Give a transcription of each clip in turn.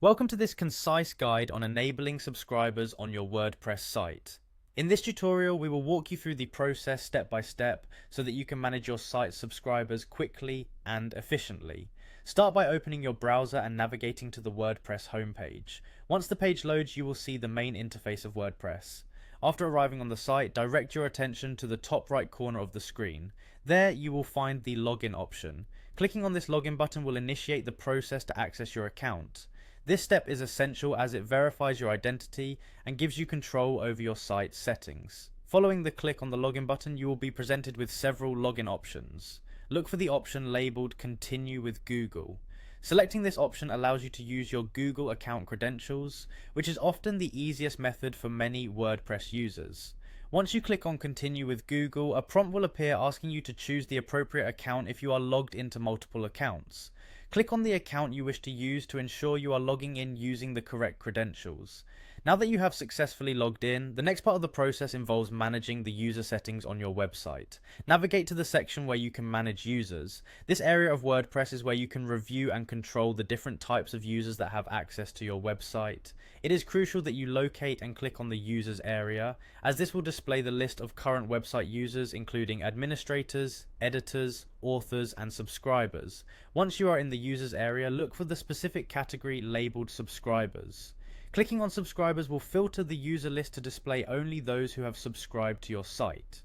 Welcome to this concise guide on enabling subscribers on your WordPress site. In this tutorial, we will walk you through the process step by step so that you can manage your site's subscribers quickly and efficiently. Start by opening your browser and navigating to the WordPress homepage. Once the page loads, you will see the main interface of WordPress. After arriving on the site, direct your attention to the top right corner of the screen. There you will find the login option. Clicking on this login button will initiate the process to access your account. This step is essential as it verifies your identity and gives you control over your site's settings. Following the click on the login button, you will be presented with several login options. Look for the option labeled Continue with Google. Selecting this option allows you to use your Google account credentials, which is often the easiest method for many WordPress users. Once you click on Continue with Google, a prompt will appear asking you to choose the appropriate account if you are logged into multiple accounts. Click on the account you wish to use to ensure you are logging in using the correct credentials. Now that you have successfully logged in, the next part of the process involves managing the user settings on your website. Navigate to the section where you can manage users. This area of WordPress is where you can review and control the different types of users that have access to your website. It is crucial that you locate and click on the users area, as this will display the list of current website users including administrators, editors, authors, and subscribers. Once you are in the users area, look for the specific category labeled subscribers. Clicking on subscribers will filter the user list to display only those who have subscribed to your site.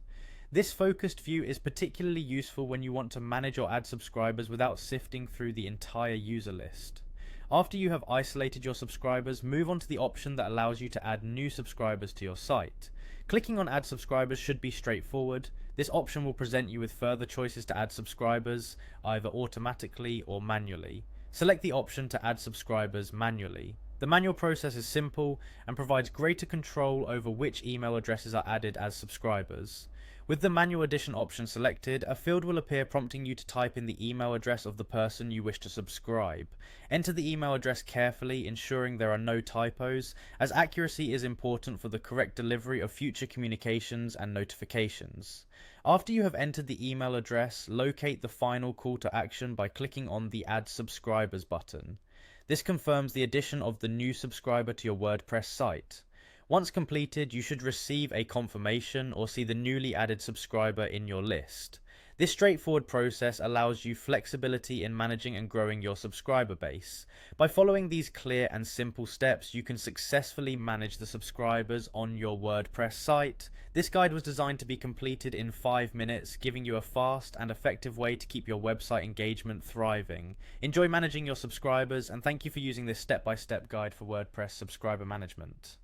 This focused view is particularly useful when you want to manage or add subscribers without sifting through the entire user list. After you have isolated your subscribers, move on to the option that allows you to add new subscribers to your site. Clicking on Add Subscribers should be straightforward. This option will present you with further choices to add subscribers, either automatically or manually. Select the option to add subscribers manually. The manual process is simple and provides greater control over which email addresses are added as subscribers. With the manual addition option selected, a field will appear prompting you to type in the email address of the person you wish to subscribe. Enter the email address carefully, ensuring there are no typos, as accuracy is important for the correct delivery of future communications and notifications. After you have entered the email address, locate the final call to action by clicking on the Add Subscribers button. This confirms the addition of the new subscriber to your WordPress site. Once completed, you should receive a confirmation or see the newly added subscriber in your list. This straightforward process allows you flexibility in managing and growing your subscriber base. By following these clear and simple steps, you can successfully manage the subscribers on your WordPress site. This guide was designed to be completed in 5 minutes, giving you a fast and effective way to keep your website engagement thriving. Enjoy managing your subscribers, and thank you for using this step-by-step guide for WordPress subscriber management.